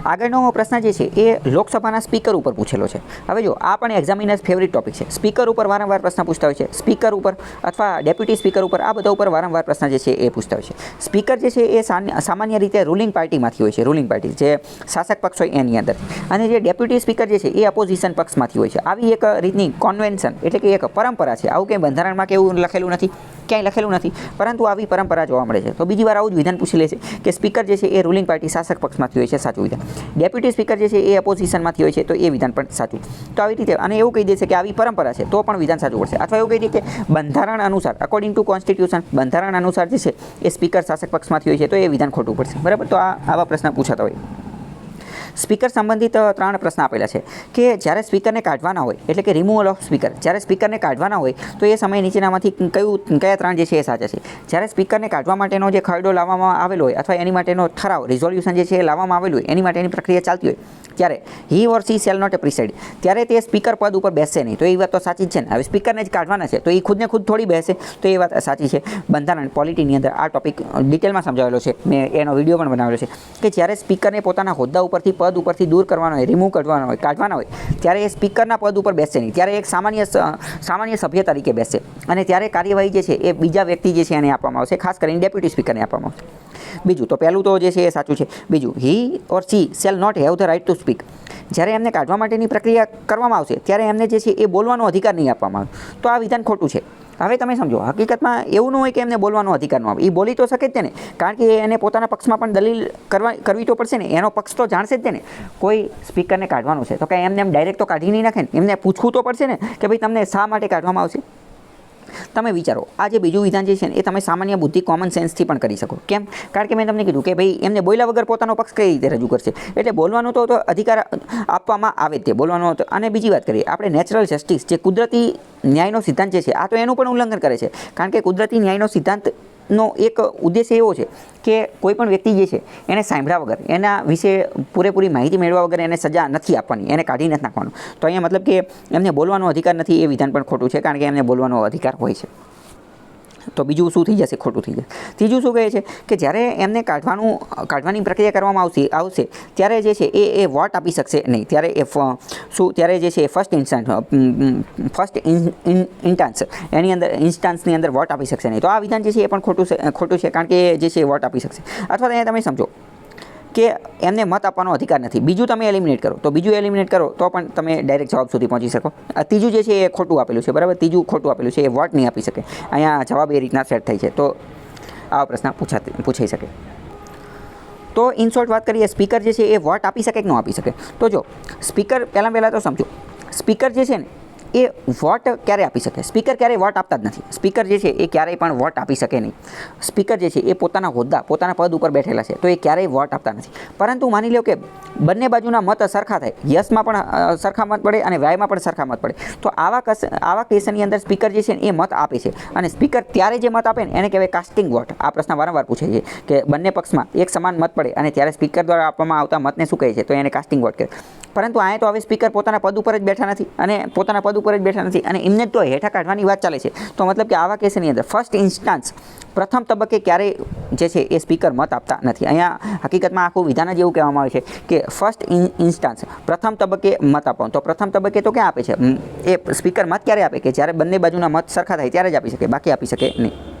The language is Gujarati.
આગળનો પ્રશ્ન જે છે એ લોકસભાના સ્પીકર ઉપર પૂછેલો છે. હવે જો આ પણ એક્ઝામિનર્સ ફેવરિટ ટોપિક છે. સ્પીકર ઉપર વારંવાર પ્રશ્ન પૂછતા હોય છે. સ્પીકર ઉપર અથવા ડેપ્યુટી સ્પીકર ઉપર આ બધા ઉપર વારંવાર પ્રશ્ન જે છે એ પૂછતા હોય છે. સ્પીકર જે છે એ સામાન્ય રીતે રૂલિંગ પાર્ટીમાંથી હોય છે. રૂલિંગ પાર્ટી જે શાસક પક્ષ હોય એની અંદર, અને જે ડેપ્યુટી સ્પીકર જે છે એ અપોઝિશન પક્ષમાંથી હોય છે. આવી એક રીતની કોન્વેન્શન એટલે કે એક પરંપરા છે. આવું કંઈ બંધારણમાં કેવું લખેલું નથી, ક્યાંય લખેલું નથી, પરંતુ આવી પરંપરા જોવા મળે છે. તો બીજી વાર આવું જ વિધાન પૂછી લે છે કે સ્પીકર જે છે એ રૂલિંગ પાર્ટી શાસક પક્ષમાંથી હોય છે, સાચું વિધાન. ડેપ્યુટી સ્પીકર જે છે એ અપોઝિશનમાંથી હોય છે, તો એ વિધાન પણ સાચું. તો આવી રીતે અને એવું કહી દે છે કે આવી પરંપરા છે તો પણ વિધાન સાચું પડશે. અથવા એવું કહી દે કે બંધારણ અનુસાર અકોર્ડિંગ ટુ કોન્સ્ટિટ્યુશન બંધારણ અનુસાર જે છે એ સ્પીકર શાસક પક્ષમાંથી હોય છે, તો એ વિધાન ખોટું પડશે. બરાબર. તો આવા પ્રશ્ન પૂછાતા હોય. સ્પીકર સંબંધિત 3 પ્રશ્ન આપેલા છે કે જ્યારે સ્પીકરને કાઢવાના હોય એટલે કે રિમૂવલ ઓફ સ્પીકર, જ્યારે સ્પીકરને કાઢવાના હોય તો એ સમયે નીચેનામાંથી કયા 3 જે છે એ સાચા છે. જ્યારે સ્પીકરને કાઢવા માટેનો જે ખરડો લાવવામાં આવેલો હોય અથવા એની માટેનો ઠરાવ રિઝોલ્યુશન જે છે એ લાવવામાં આવેલું હોય, એની માટેની પ્રક્રિયા ચાલતી હોય, ત્યારે હી ઓર સી શેલ નોટ પ્રિસાઇડ, ત્યારે તે સ્પીકર પદ ઉપર બેસશે નહીં. તો એ વાત તો સાચી જ છે ને. હવે સ્પીકરને જ કાઢવાના છે તો એ ખુદને ખુદ થોડી બેસે, તો એ વાત સાચી છે. બંધારણ પોલિટીની અંદર આ ટોપિક ડિટેલમાં સમજાવેલો છે, મેં એનો વિડીયો પણ બનાવેલો છે કે જ્યારે સ્પીકરને પોતાના હોદ્દા ઉપરથી પદ ઉપરથી દૂર કરવાનો હોય, રિમૂવ કરવાનો હોય, કાઢવાના હોય, ત્યારે એ સ્પીકરના પદ ઉપર બેસશે નહીં. ત્યારે એક સામાન્ય સભ્ય તરીકે બેસશે અને ત્યારે કાર્યવાહી જે છે એ બીજા વ્યક્તિ જે છે એને આપવામાં આવશે, ખાસ કરીને ડેપ્યુટી સ્પીકરને આપવામાં આવશે. બીજું તો પહેલું તો જે છે એ સાચું છે. બીજું he or she shall not have the right to speak, જ્યારે એમને કાઢવા માટેની પ્રક્રિયા કરવામાં આવશે ત્યારે એમને જે છે એ બોલવાનો અધિકાર નહીં આપવામાં આવે. તો આ વિધાન ખોટું છે. હવે તમે સમજો, હકીકતમાં એવું ન હોય કે એમને બોલવાનો અધિકાર ન આવે. એ બોલી તો શકે જ તેને, કારણ કે એને પોતાના પક્ષમાં પણ દલીલ કરવી તો પડશે ને. એનો પક્ષ તો જાણશે જ તેને. કોઈ સ્પીકરને કાઢવાનું છે તો કાંઈ એમને ડાયરેક્ટ તો કાઢી નહીં નાખે ને. એમને પૂછવું તો પડશે ને કે ભાઈ તમને શા માટે કાઢવામાં આવશે. તમે વિચારો, આ જે બીજું વિધાન જે છે ને એ તમે સામાન્ય બુદ્ધિ કોમન સેન્સથી પણ કરી શકો. કેમ? કારણ કે મેં તમને કીધું કે ભાઈ એમને બોલ્યા વગર પોતાનો પક્ષ કઈ રીતે રજૂ કરશે, એટલે બોલવાનો તો અધિકાર આપવામાં આવે તે બોલવાનો. અને બીજી વાત કરીએ આપણે નેચરલ જસ્ટિસ, જે કુદરતી ન્યાયનો સિદ્ધાંત જે છે આ તો એનું પણ ઉલ્લંઘન કરે છે. કારણ કે કુદરતી ન્યાયનો સિદ્ધાંતનો એક ઉદ્દેશ્ય એવો છે કે કોઈ પણ વ્યક્તિ જે છે એને સાંભળ્યા વગર, એના વિશે પૂરેપૂરી માહિતી મેળવ્યા વગર એને સજા નથી આપવાની, એને કાઢી નથી નાખવાનું. તો અહીંયા મતલબ કે એમને બોલવાનો અધિકાર નથી, એ વિધાન પણ ખોટું છે, કારણ કે એમને બોલવાનો અધિકાર હોય છે. તો બીજું શું થઈ જશે? ખોટું થઈ જશે. ત્રીજું શું કહે છે કે જ્યારે એમને કાઢવાની પ્રક્રિયા કરવામાં આવશે ત્યારે જે છે એ વોટ આપી શકશે નહીં. ત્યારે જે છે ફર્સ્ટ ઇન્સ્ટાન્સ એની અંદર વોટ આપી શકશે નહીં. તો આ વિધાન જે છે એ પણ ખોટું છે, કારણ કે જે છે એ વોટ આપી શકશે. અથવા અહીંયા તમે સમજો કે એમને મત આપવાનો અધિકાર નથી. બીજું તમે એલિમિનેટ કરો, તો બીજું એલિમિનેટ કરો તો પણ તમે ડાયરેક્ટ જવાબ સુધી પહોંચી શકો. ત્રીજું જે છે એ ખોટું આપેલું છે. બરાબર, ત્રીજું ખોટું આપેલું છે, એ વોટ નહીં આપી શકે. અહીંયા જવાબ એ રીતના સેટ થાય છે. તો આવા પ્રશ્ન પૂછાઈ શકે. તો ઇન શોર્ટ વાત કરીએ, સ્પીકર જે છે એ વોટ આપી શકે કે ન આપી શકે. તો જો સ્પીકર પહેલાં તો સમજો, સ્પીકર જે છે ને એ વોટ ક્યારે આપી શકે? સ્પીકર ક્યારેય વોટ આપતા જ નથી. સ્પીકર જે છે એ ક્યારેય પણ વોટ આપી શકે નહીં. સ્પીકર જે છે એ પોતાના હોદ્દા, પોતાના પદ ઉપર બેઠેલા છે, તો એ ક્યારેય વોટ આપતા નથી. પરંતુ માની લો કે બંને બાજુના મત સરખા થાય, યસમાં પણ સરખા મત પડે અને વાયમાં પણ સરખા મત પડે, તો આવા કેસની અંદર સ્પીકર જે છે એ મત આપે છે. અને સ્પીકર ત્યારે જે મત આપે ને એને કહેવાય કાસ્ટિંગ વોટ. આ પ્રશ્ન વારંવાર પૂછે છે કે બંને પક્ષમાં એક સમાન મત પડે અને ત્યારે સ્પીકર દ્વારા આપવામાં આવતા મતને શું કહે છે? તો એને કાસ્ટિંગ વોટ કહે. પરંતુ અહીંયા તો હવે સ્પીકર પોતાના પદ ઉપર જ બેઠા નથી અને એમને તો હેઠા કાઢવાની વાત ચાલે છે. તો મતલબ કે આવા કેસની અંદર ફર્સ્ટ ઇન્સ્ટાન્સ પ્રથમ તબક્કે ક્યારેય જે છે એ સ્પીકર મત આપતા નથી. અહીંયા હકીકતમાં આખું વિધાન જ એવું કહેવામાં આવે છે કે ફર્સ્ટ ઇન્સ્ટાન્સ પ્રથમ તબક્કે મત આપવાનું. તો પ્રથમ તબક્કે તો ક્યાં આપે છે? એ સ્પીકર મત ક્યારે આપે? કે જ્યારે બંને બાજુના મત સરખા થાય ત્યારે જ આપી શકે, બાકી આપી શકે નહીં.